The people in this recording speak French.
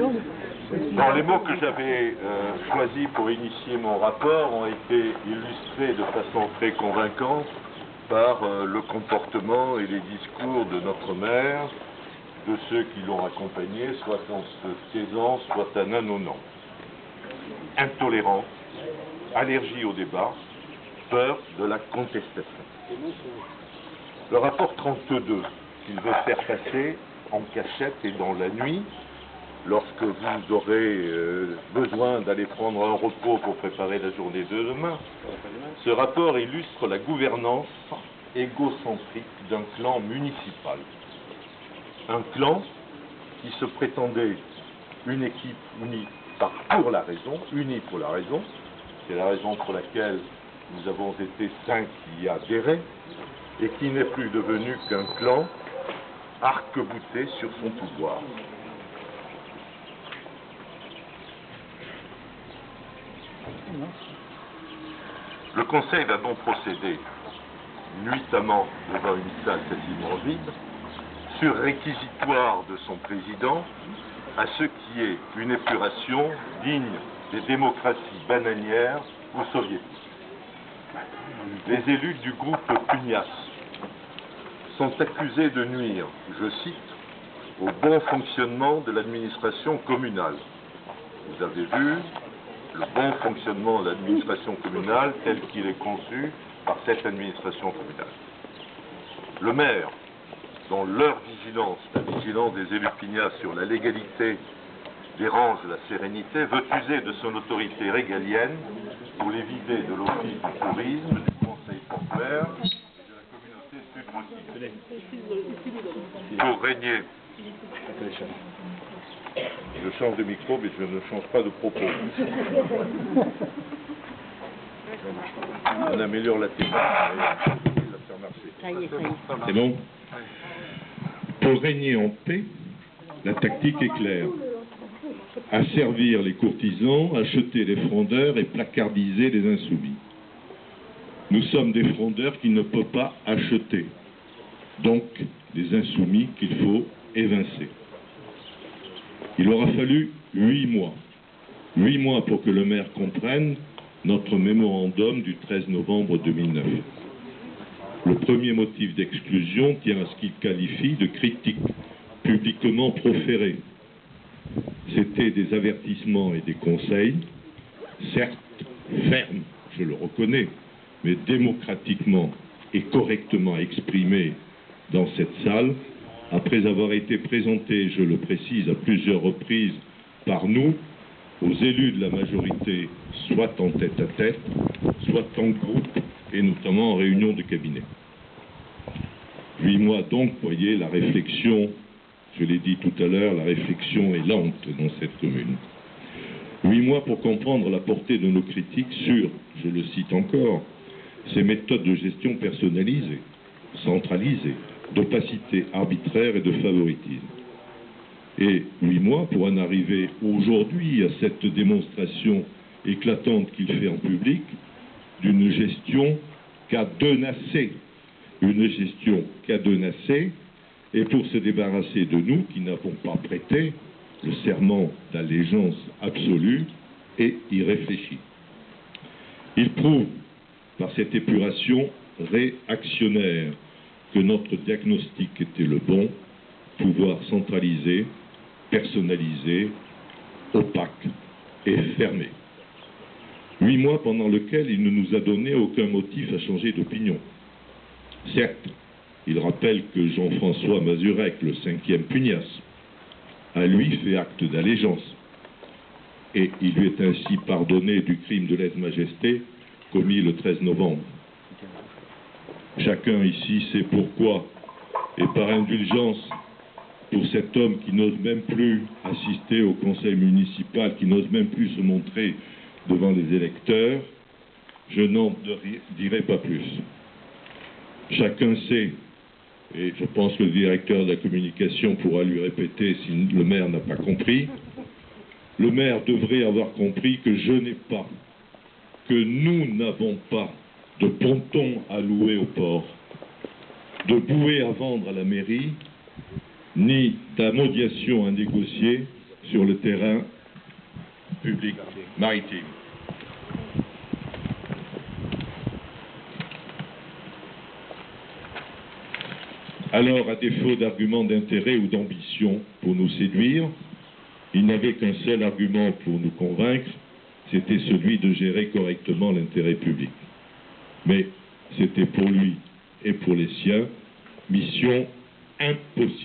Bon, les mots que j'avais choisis pour initier mon rapport ont été illustrés de façon très convaincante par le comportement et les discours de notre maire, de ceux qui l'ont accompagné, soit en se taisant, soit en annonnant. Intolérance, allergie au débat, peur de la contestation. Le rapport 32, qu'il veut faire passer en cachette et dans la nuit, lorsque vous aurez besoin d'aller prendre un repos pour préparer la journée de demain, ce rapport illustre la gouvernance égocentrique d'un clan municipal. Un clan qui se prétendait une équipe unie pour la raison, c'est la raison pour laquelle nous avons été 5 y adhérer, et qui n'est plus devenu qu'un clan arc-bouté sur son pouvoir. Le Conseil va donc procéder nuitamment devant une salle quasiment vide, sur réquisitoire de son président, à ce qui est une épuration digne des démocraties bananières ou soviétiques. Les élus du groupe Pugnas sont accusés de nuire, je cite, au bon fonctionnement de l'administration communale. Vous avez vu le bon fonctionnement de l'administration communale tel qu'il est conçu par cette administration communale. Le maire, dont leur vigilance, la vigilance des élus Pugnas sur la légalité, dérange la sérénité, veut user de son autorité régalienne pour les vider de l'office du tourisme, du conseil portuaire et de la communauté sud-routière. Pour régner. Je change de micro, mais je ne change pas de propos. On améliore la technique. C'est bon? Pour régner en paix, la tactique est claire. Asservir les courtisans, acheter les frondeurs et placardiser les insoumis. Nous sommes des frondeurs qu'il ne peut pas acheter, donc des insoumis qu'il faut évincer. Il aura fallu 8 mois. 8 mois pour que le maire comprenne notre mémorandum du 13 novembre 2009. Le premier motif d'exclusion tient à ce qu'il qualifie de critique publiquement proférée. C'était des avertissements et des conseils, certes fermes, je le reconnais, mais démocratiquement et correctement exprimés dans cette salle, après avoir été présentés, je le précise, à plusieurs reprises par nous, aux élus de la majorité, soit en tête-à-tête, soit en groupe, et notamment en réunion de cabinet. 8 mois donc, voyez, la réflexion, je l'ai dit tout à l'heure, la réflexion est lente dans cette commune. 8 mois pour comprendre la portée de nos critiques sur, je le cite encore, ces méthodes de gestion personnalisées, centralisées, d'opacité arbitraire et de favoritisme. Et 8 mois pour en arriver aujourd'hui à cette démonstration éclatante qu'il fait en public d'une gestion cadenassée. Une gestion cadenassée, et pour se débarrasser de nous qui n'avons pas prêté le serment d'allégeance absolue et irréfléchie. Il prouve par cette épuration réactionnaire que notre diagnostic était le bon, pouvoir centralisé, personnalisé, opaque et fermé. 8 mois pendant lesquels il ne nous a donné aucun motif à changer d'opinion. Certes, il rappelle que Jean-François Mazurek, le 5e Pugnas, a lui fait acte d'allégeance, et il lui est ainsi pardonné du crime de lèse-majesté commis le 13 novembre. Chacun ici sait pourquoi, et par indulgence pour cet homme qui n'ose même plus assister au conseil municipal, qui n'ose même plus se montrer devant les électeurs, je n'en dirai pas plus. Chacun sait, et je pense que le directeur de la communication pourra lui répéter si le maire n'a pas compris, le maire devrait avoir compris que je n'ai pas, que nous n'avons pas de ponton à louer au port, de bouée à vendre à la mairie, ni d'amodiation à négocier sur le terrain public maritime. Alors, à défaut d'arguments d'intérêt ou d'ambition pour nous séduire, il n'avait qu'un seul argument pour nous convaincre, c'était celui de gérer correctement l'intérêt public. Mais c'était pour lui et pour les siens mission impossible.